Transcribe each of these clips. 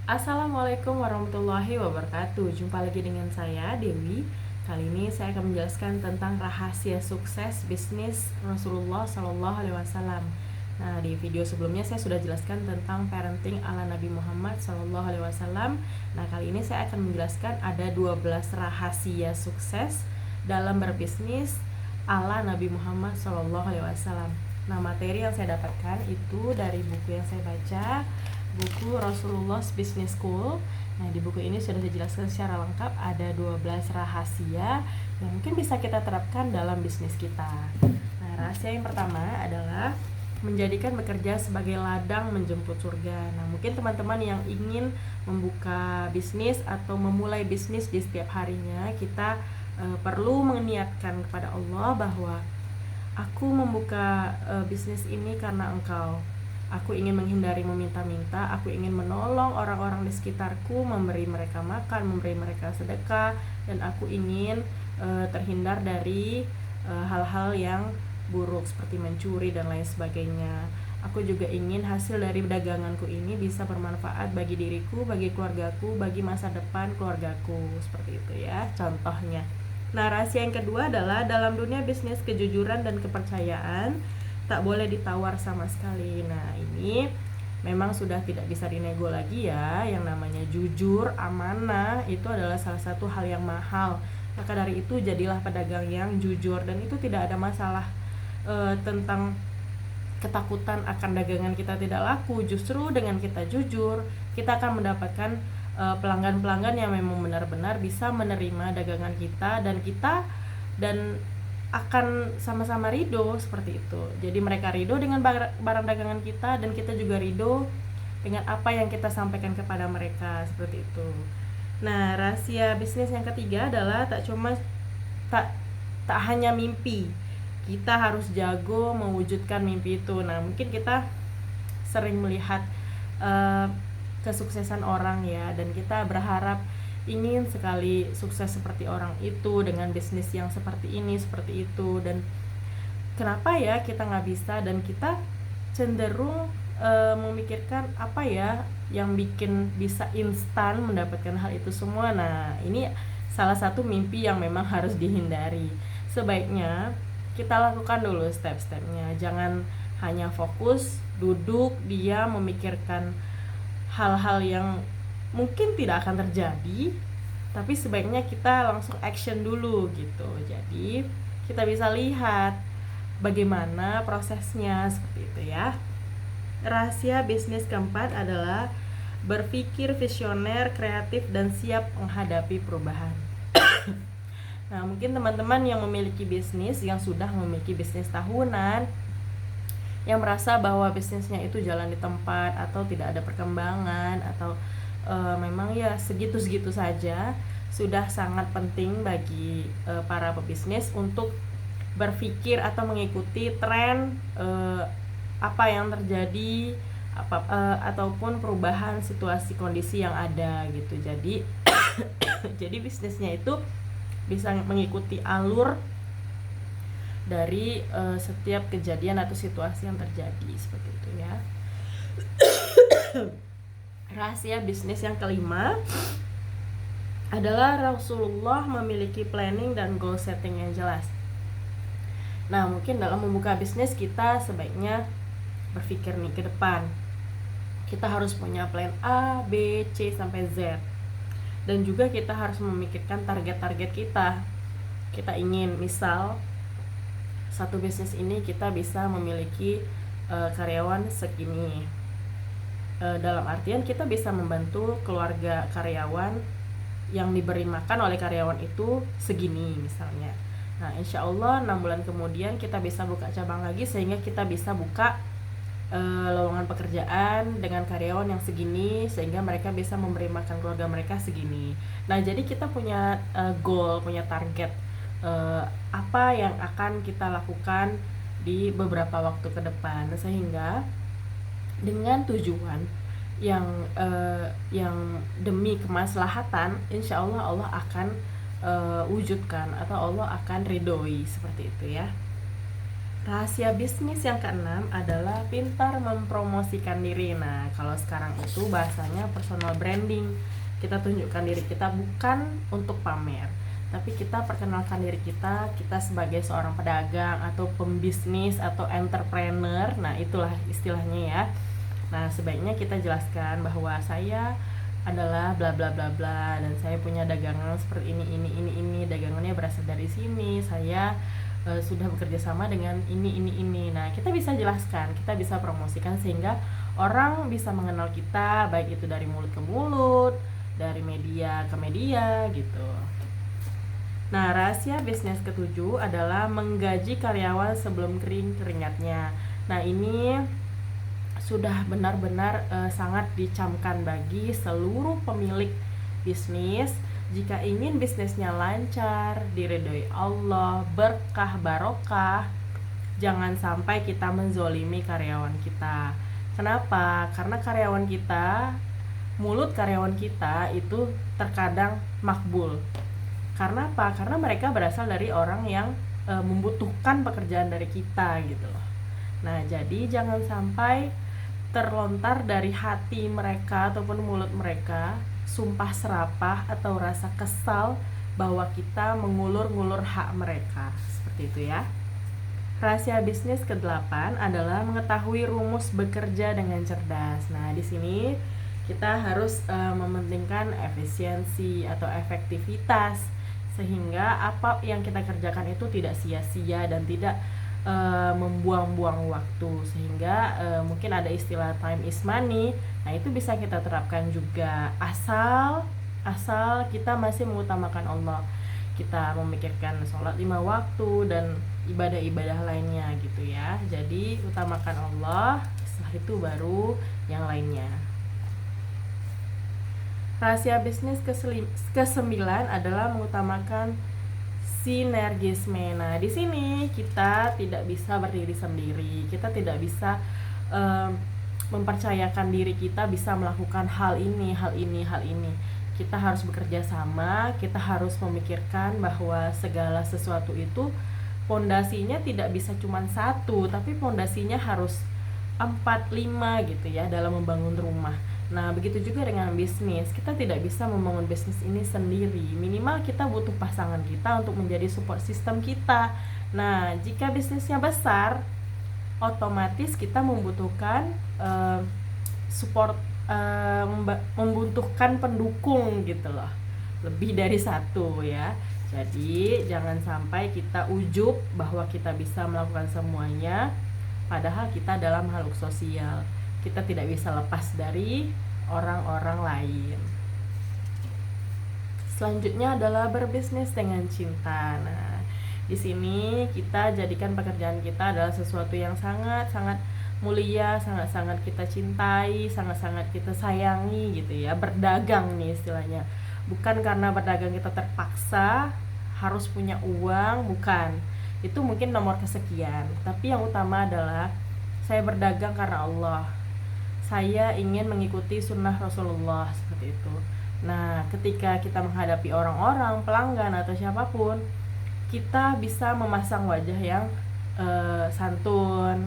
Assalamualaikum warahmatullahi wabarakatuh. Jumpa lagi dengan saya Dewi. Kali ini saya akan menjelaskan tentang rahasia sukses bisnis Rasulullah Shallallahu Alaihi Wasallam. Nah, di video sebelumnya saya sudah jelaskan tentang parenting ala Nabi Muhammad Shallallahu Alaihi Wasallam. Nah, kali ini saya akan menjelaskan ada 12 rahasia sukses dalam berbisnis ala Nabi Muhammad Shallallahu Alaihi Wasallam. Nah, materi yang saya dapatkan itu dari buku yang saya baca, buku Rasulullah Business School. Nah, di buku ini sudah dijelaskan secara lengkap ada 12 rahasia yang mungkin bisa kita terapkan dalam bisnis kita. Nah, rahasia yang pertama adalah menjadikan bekerja sebagai ladang menjemput surga. Nah, mungkin teman-teman yang ingin membuka bisnis atau memulai bisnis di setiap harinya, kita perlu meniatkan kepada Allah bahwa aku membuka bisnis ini karena Engkau. Aku ingin menghindari meminta-minta, aku ingin menolong orang-orang di sekitarku, memberi mereka makan, memberi mereka sedekah, dan aku ingin terhindar dari hal-hal yang buruk seperti mencuri dan lain sebagainya. Aku juga ingin hasil dari daganganku ini bisa bermanfaat bagi diriku, bagi keluargaku, bagi masa depan keluargaku. Seperti itu ya, contohnya. Nah, rahasia yang kedua adalah dalam dunia bisnis kejujuran dan kepercayaan tak boleh ditawar sama sekali. Nah, ini memang sudah tidak bisa dinego lagi ya. Yang namanya jujur, amanah itu adalah salah satu hal yang mahal. Maka dari itu jadilah pedagang yang jujur, dan itu tidak ada masalah tentang ketakutan akan dagangan kita tidak laku. Justru dengan kita jujur, kita akan mendapatkan pelanggan-pelanggan yang memang benar-benar bisa menerima dagangan kita, dan akan sama-sama ridho seperti itu. Jadi mereka ridho dengan barang dagangan kita, dan kita juga ridho dengan apa yang kita sampaikan kepada mereka, seperti itu. Nah, rahasia bisnis yang ketiga adalah tak hanya mimpi. Kita harus jago mewujudkan mimpi itu. Nah, mungkin kita sering melihat kesuksesan orang ya, dan kita berharap ingin sekali sukses seperti orang itu dengan bisnis yang seperti ini, seperti itu. Dan kenapa ya kita nggak bisa, dan kita cenderung memikirkan apa ya yang bikin bisa instan mendapatkan hal itu semua. Nah, ini salah satu mimpi yang memang harus dihindari. Sebaiknya kita lakukan dulu step-stepnya. Jangan hanya fokus duduk diam memikirkan hal-hal yang mungkin tidak akan terjadi, tapi sebaiknya kita langsung action dulu gitu. Jadi kita bisa lihat bagaimana prosesnya, seperti itu ya. Rahasia bisnis keempat adalah berpikir visioner, kreatif, dan siap menghadapi perubahan. Nah, mungkin teman-teman yang memiliki bisnis, yang sudah memiliki bisnis tahunan, yang merasa bahwa bisnisnya itu jalan di tempat atau tidak ada perkembangan, atau memang ya segitu-segitu saja, sudah sangat penting bagi para pebisnis untuk berpikir atau mengikuti tren apa yang terjadi, ataupun perubahan situasi kondisi yang ada gitu. Jadi jadi bisnisnya itu bisa mengikuti alur dari setiap kejadian atau situasi yang terjadi, seperti itu ya. Rahasia bisnis yang kelima adalah Rasulullah memiliki planning dan goal setting yang jelas. Nah, mungkin dalam membuka bisnis kita sebaiknya berpikir nih ke depan. Kita harus punya plan A, B, C sampai Z. Dan juga kita harus memikirkan target-target kita. Kita ingin misal satu bisnis ini kita bisa memiliki karyawan segini. Dalam artian kita bisa membantu keluarga karyawan yang diberi makan oleh karyawan itu segini misalnya. Nah, insya Allah 6 bulan kemudian kita bisa buka cabang lagi, sehingga kita bisa buka lowongan pekerjaan dengan karyawan yang segini, sehingga mereka bisa memberi makan keluarga mereka segini. Nah, jadi kita punya goal, punya target apa yang akan kita lakukan di beberapa waktu ke depan, sehingga dengan tujuan yang demi kemaslahatan, insya Allah Allah akan wujudkan, atau Allah akan ridhoi, seperti itu ya. Rahasia bisnis yang keenam adalah pintar mempromosikan diri. Nah, kalau sekarang itu bahasanya personal branding. Kita tunjukkan diri kita bukan untuk pamer, tapi kita perkenalkan diri kita sebagai seorang pedagang atau pembisnis atau entrepreneur. Nah, itulah istilahnya ya. Nah, sebaiknya kita jelaskan bahwa saya adalah bla bla bla bla dan saya punya dagangan seperti ini, dagangannya berasal dari sini. Saya sudah bekerja sama dengan ini. Nah, kita bisa jelaskan, kita bisa promosikan sehingga orang bisa mengenal kita, baik itu dari mulut ke mulut, dari media ke media gitu. Nah, rahasia bisnis ketujuh adalah menggaji karyawan sebelum kering keringatnya. Nah, ini sudah benar-benar sangat dicamkan bagi seluruh pemilik bisnis. Jika ingin bisnisnya lancar, diridhoi Allah, berkah barokah, jangan sampai kita menzolimi karyawan kita. Kenapa? Karena mulut karyawan kita itu terkadang makbul. Karena apa? Karena mereka berasal dari orang yang membutuhkan pekerjaan dari kita gitu loh. Nah, jadi jangan sampai terlontar dari hati mereka ataupun mulut mereka sumpah serapah atau rasa kesal bahwa kita mengulur-ngulur hak mereka. Seperti itu ya. Rahasia bisnis ke-8 adalah mengetahui rumus bekerja dengan cerdas. Nah, di sini kita harus mementingkan efisiensi atau efektivitas sehingga apa yang kita kerjakan itu tidak sia-sia dan tidak membuang-buang waktu, sehingga mungkin ada istilah time is money. Nah, itu bisa kita terapkan juga asal kita masih mengutamakan Allah, kita memikirkan sholat 5 waktu dan ibadah-ibadah lainnya gitu ya. Jadi utamakan Allah, setelah itu baru yang lainnya. Rahasia bisnis ke-9 adalah mengutamakan sinergisme. Nah, di sini kita tidak bisa berdiri sendiri. Kita tidak bisa mempercayakan diri kita bisa melakukan hal ini. Kita harus bekerja sama, kita harus memikirkan bahwa segala sesuatu itu pondasinya tidak bisa cuma satu, tapi pondasinya harus 4, 5 gitu ya dalam membangun rumah. Nah, begitu juga dengan bisnis. Kita tidak bisa membangun bisnis ini sendiri. Minimal kita butuh pasangan kita untuk menjadi support system kita. Nah, jika bisnisnya besar, otomatis kita membutuhkan support, membutuhkan pendukung gitu loh. Lebih dari satu ya. Jadi, jangan sampai kita ujub bahwa kita bisa melakukan semuanya, padahal kita dalam makhluk sosial. Kita tidak bisa lepas dari orang-orang lain. Selanjutnya adalah berbisnis dengan cinta. Nah, di sini kita jadikan pekerjaan kita adalah sesuatu yang sangat-sangat mulia, sangat-sangat kita cintai, sangat-sangat kita sayangi gitu ya. Berdagang nih istilahnya. Bukan karena berdagang kita terpaksa harus punya uang, bukan. Itu mungkin nomor kesekian. Tapi yang utama adalah saya berdagang karena Allah. Saya ingin mengikuti sunnah Rasulullah, seperti itu. Nah, ketika kita menghadapi orang-orang, pelanggan atau siapapun, kita bisa memasang wajah yang santun,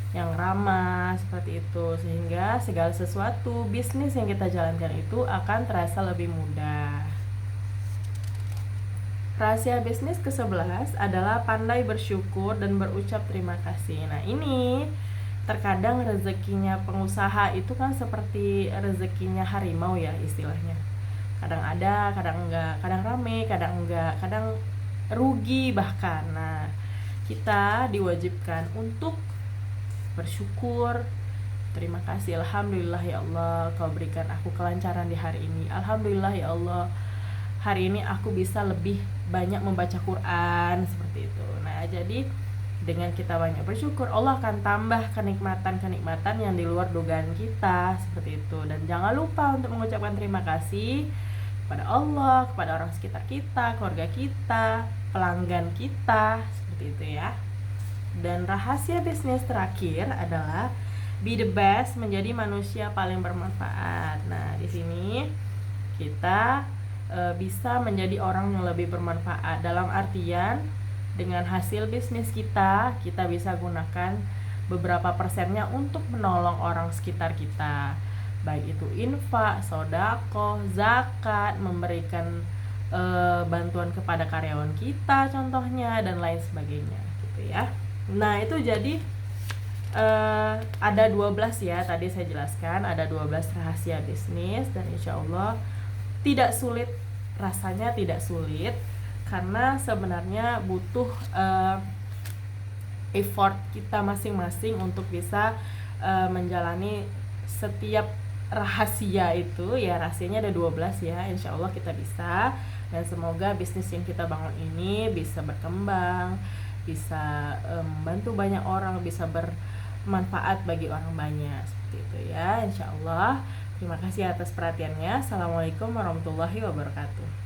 yang ramah, seperti itu. Sehingga segala sesuatu bisnis yang kita jalankan itu akan terasa lebih mudah. Rahasia bisnis ke-11 adalah pandai bersyukur dan berucap terima kasih. Nah, ini terkadang rezekinya pengusaha itu kan seperti rezekinya harimau ya istilahnya. Kadang ada, kadang enggak, kadang rame, kadang enggak, kadang rugi bahkan. Nah, kita diwajibkan untuk bersyukur. Terima kasih, alhamdulillah ya Allah, Kau berikan aku kelancaran di hari ini. Alhamdulillah ya Allah, hari ini aku bisa lebih banyak membaca Quran, seperti itu. Nah, jadi dengan kita banyak bersyukur, Allah akan tambah kenikmatan-kenikmatan yang di luar dugaan kita, seperti itu. Dan jangan lupa untuk mengucapkan terima kasih kepada Allah, kepada orang sekitar kita, keluarga kita, pelanggan kita, seperti itu ya. Dan rahasia bisnis terakhir adalah be the best, menjadi manusia paling bermanfaat. Nah, di sini kita bisa menjadi orang yang lebih bermanfaat dalam artian dengan hasil bisnis kita bisa gunakan beberapa persennya untuk menolong orang sekitar kita, baik itu infak, sodako, zakat, memberikan bantuan kepada karyawan kita contohnya, dan lain sebagainya gitu ya. Nah itu jadi ada 12 ya, tadi saya jelaskan ada 12 rahasia bisnis, dan insya Allah tidak sulit, rasanya tidak sulit, karena sebenarnya butuh effort kita masing-masing untuk bisa menjalani setiap rahasia itu ya. Rahasianya ada 12 ya, insya Allah kita bisa, dan semoga bisnis yang kita bangun ini bisa berkembang, bisa membantu banyak orang, bisa bermanfaat bagi orang banyak, seperti itu ya insya Allah. Terima kasih atas perhatiannya. Assalamualaikum warahmatullahi wabarakatuh.